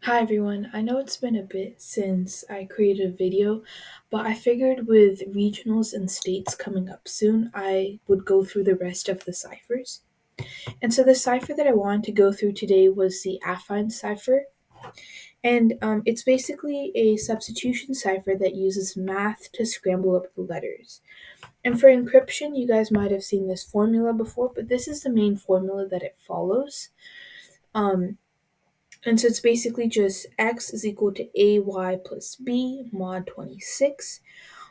Hi everyone, I know it's been a bit since I created a video, but I figured with regionals and states coming up soon, I would go through the rest of the ciphers. And so the cipher that I wanted to go through today was the Affine Cipher. And it's basically a substitution cipher that uses math to scramble up the letters. And for encryption, you guys might have seen this formula before, but this is the main formula that it follows. Um, And so it's basically just x is equal to ay plus b mod 26,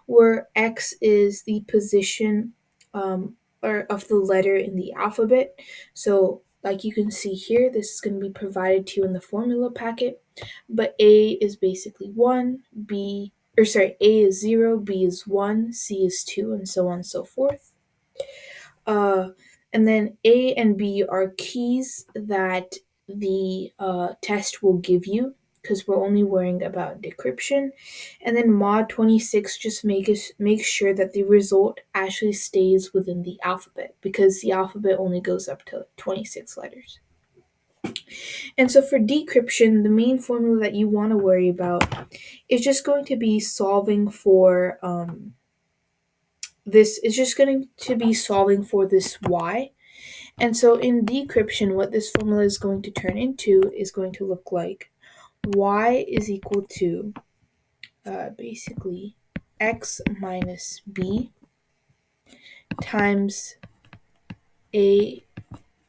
where x is the position or of the letter in the alphabet. So like you can see here, this is going to be provided to you in the formula packet, but a is basically 1, a is 0, b is 1, c is 2, and so on and so forth. And then A and B are keys that the test will give you because we're only worrying about decryption. And then mod 26 just makes sure that the result actually stays within the alphabet because the alphabet only goes up to 26 letters. And so for decryption, the main formula that you want to worry about is just going to be solving for this is just going to be solving for this y. And so in decryption, what this formula is going to turn into is going to look like y is equal to basically x minus b times a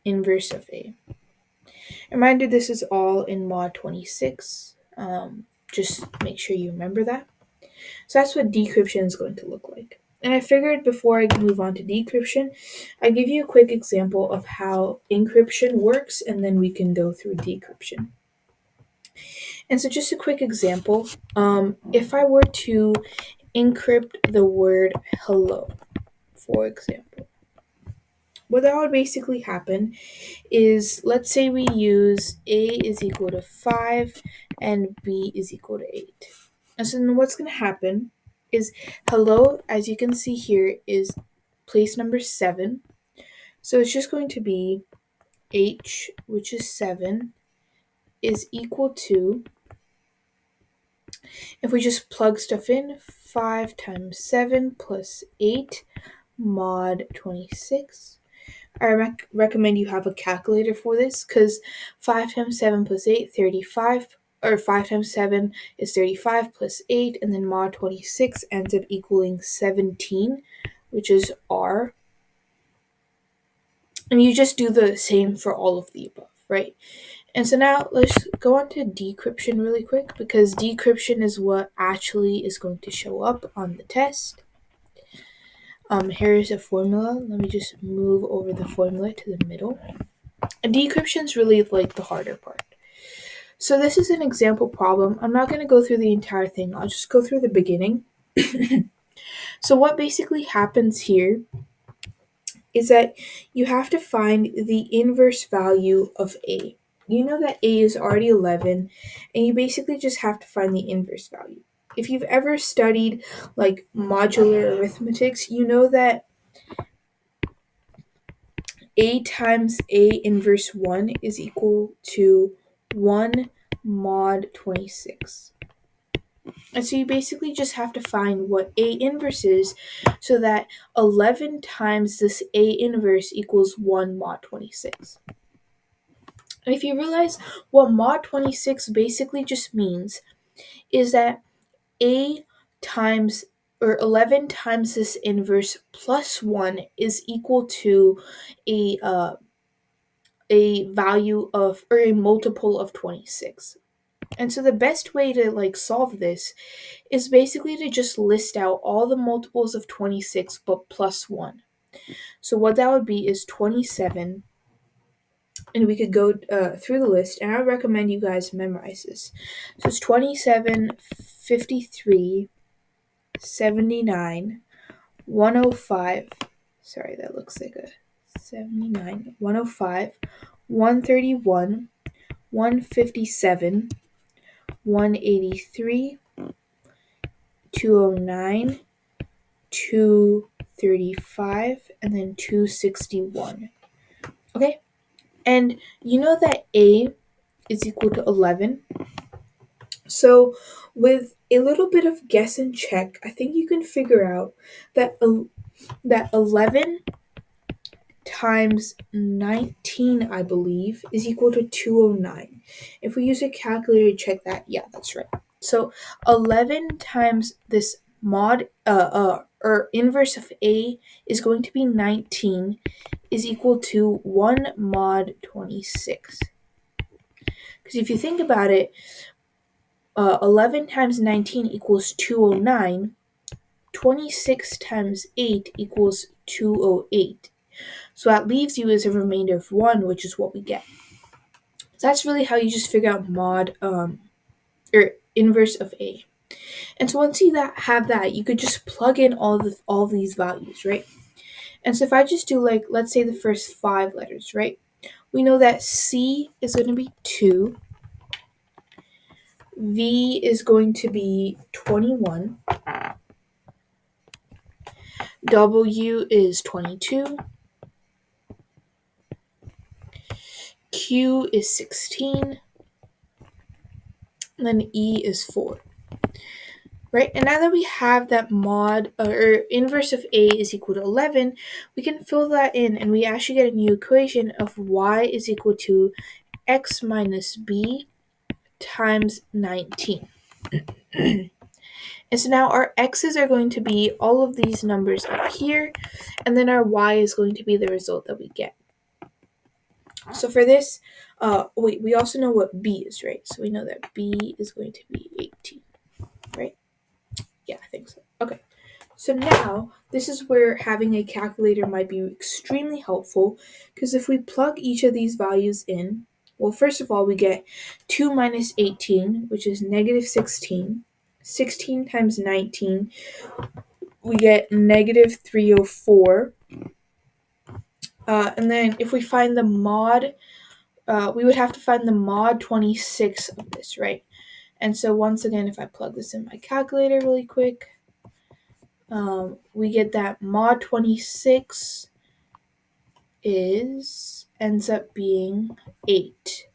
inverse of a. Reminder, this is all in mod 26. Just make sure you remember that. So that's what decryption is going to look like. And I figured before I move on to decryption, I'd give you a quick example of how encryption works, and then we can go through decryption. And so just a quick example, if I were to encrypt the word hello, for example, what that would basically happen is, let's say we use a is equal to 5 and b is equal to 8. And so then what's going to happen is hello, as you can see here, is place number 7. So it's just going to be h, which is 7, is equal to, if we just plug stuff in, 5 times 7 plus 8 mod 26. I recommend you have a calculator for this because 5 times 7 plus 8, 35, or 5 times 7 is 35 plus 8, and then mod 26 ends up equaling 17, which is R. And you just do the same for all of the above, right? And so now let's go on to decryption really quick because decryption is what actually is going to show up on the test. Here's a formula. Let me just move over the formula to the middle. And decryption is really like the harder part. So this is an example problem. I'm not going to go through the entire thing. I'll just go through the beginning. So what basically happens here is that you have to find the inverse value of A. You know that A is already 11, and you basically just have to find the inverse value. If you've ever studied like modular arithmetics, you know that A times A inverse 1 is equal to 1 mod 26. And so you basically just have to find what A inverse is so that 11 times this A inverse equals 1 mod 26. And if you realize what mod 26 basically just means is that A times or 11 times this inverse plus 1 is equal to a value of or a multiple of 26. And so the best way to like solve this is basically to just list out all the multiples of 26 but plus 1. So what that would be is 27, and we could go through the list, and I would recommend you guys memorize this. So it's 27, 53, 79, 105. Sorry, that looks like a 79, 105, 131, 157, 183, 209, 235, and then 261. Okay? And you know that A is equal to 11. So with a little bit of guess and check, I think you can figure out that 11 times 19, I believe, is equal to 209. If we use a calculator to check that, yeah, that's right. So 11 times this mod, or inverse of A is going to be 19, is equal to 1 mod 26. Because if you think about it, 11 times 19 equals 209. 26 times 8 equals 208. So that leaves you as a remainder of 1, which is what we get. So that's really how you just figure out mod, or inverse of A. And so once you have that, you could just plug in all these values, right? And so if I just do, like, let's say the first 5 letters, right? We know that C is going to be 2, V is going to be 21, W is 22, Q is 16, and then E is 4. Right, and now that we have that mod, or inverse of A is equal to 11, we can fill that in and we actually get a new equation of y is equal to x minus b times 19. And so now our x's are going to be all of these numbers up here, and then our y is going to be the result that we get. So for this, we also know what b is, right? So we know that b is going to be 18, right? Yeah, I think so. Okay. So now, this is where having a calculator might be extremely helpful, because if we plug each of these values in, well, first of all, we get 2 minus 18, which is negative 16. 16 times 19, we get negative 304. And then if we find the mod, we would have to find the mod 26 of this, right? And so once again, if I plug this in my calculator really quick, we get that mod 26 ends up being 8.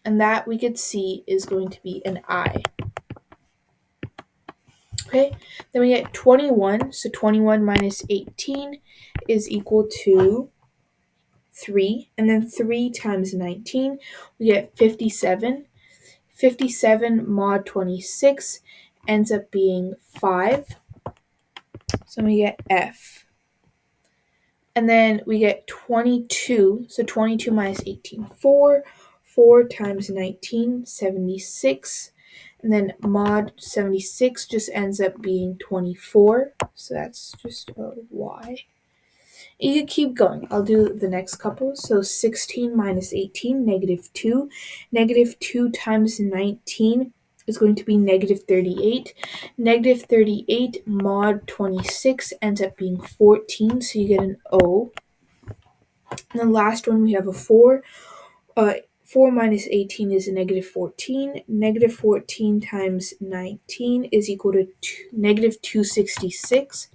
And that we could see is going to be an I. Okay, then we get 21. So 21 minus 18 is equal to 3. And then 3 times 19, we get 57. 57 mod 26 ends up being 5. So we get F. And then we get 22. So 22 minus 18, 4. 4 times 19, 76. And then mod 76 just ends up being 24. So that's just a Y. You can keep going. I'll do the next couple. So 16 minus 18, negative 2. Negative 2 times 19 is going to be negative 38. Negative 38 mod 26 ends up being 14, so you get an O. And the last one, we have a 4. 4 minus 18 is a negative 14. Negative 14 times 19 is equal to negative 266.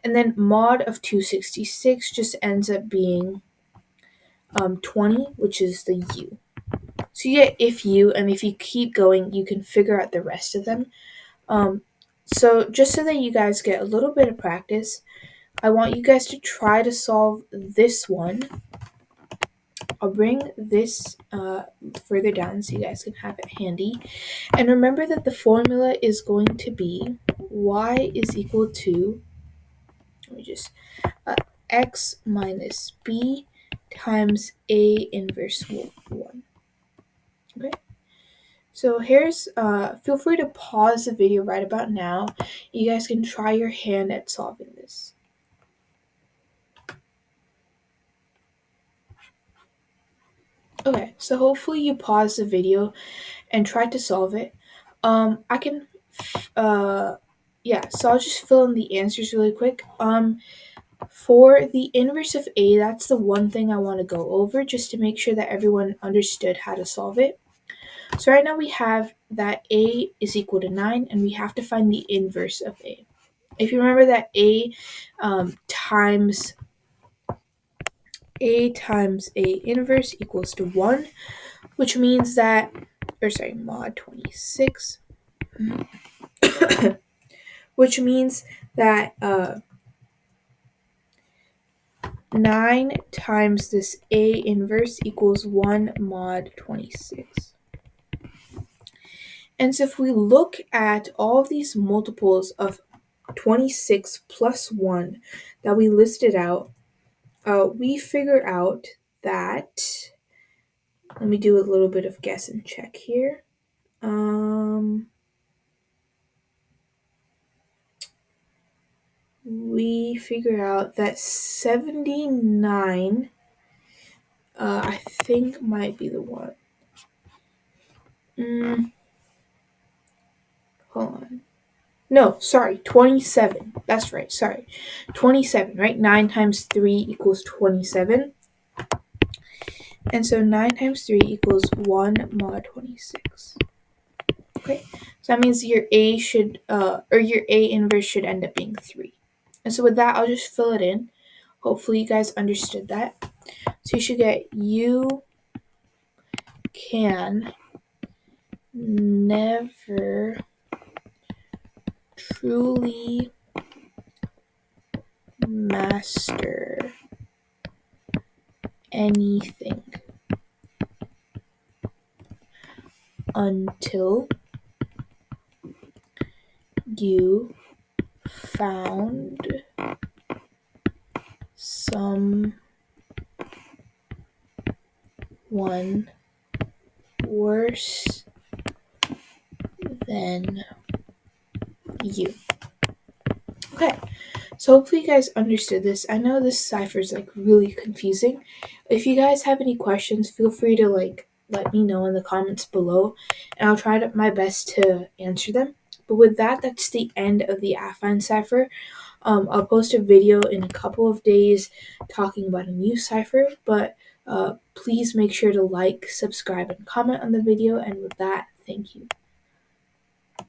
And then mod of 266 just ends up being 20, which is the U. So you get if U, and if you keep going, you can figure out the rest of them. So just so that you guys get a little bit of practice, I want you guys to try to solve this one. I'll bring this further down so you guys can have it handy. And remember that the formula is going to be y is equal to, let me just, x minus b times a inverse 1. Okay. So here's, feel free to pause the video right about now. You guys can try your hand at solving this. Okay, so hopefully you pause the video and try to solve it. I can, yeah, so I'll just fill in the answers really quick. For the inverse of A, that's the one thing I want to go over just to make sure that everyone understood how to solve it. So right now we have that A is equal to 9, and we have to find the inverse of A. If you remember that A times A inverse equals to 1, which means that, mod 26, which means that 9 times this A inverse equals 1 mod 26. And so if we look at all of these multiples of 26 plus 1 that we listed out, we figure out that, let me do a little bit of guess and check here. We figure out that 79, I think might be the one. Hold on. No, sorry, 27. That's right, sorry. 27, right? 9 times 3 equals 27. And so 9 times 3 equals 1 mod 26. Okay, so that means your A should, or your A inverse should end up being 3. And so with that, I'll just fill it in. Hopefully you guys understood that. So you should get you can never truly master anything until you found someone worse than you. Okay, so hopefully you guys understood this. I know this cipher is like really confusing. If you guys have any questions, feel free to let me know in the comments below, and I'll try my best to answer them. But with that, that's the end of the Affine Cipher. I'll post a video in a couple of days talking about a new cipher, but please make sure to like, subscribe, and comment on the video. And with that, thank you.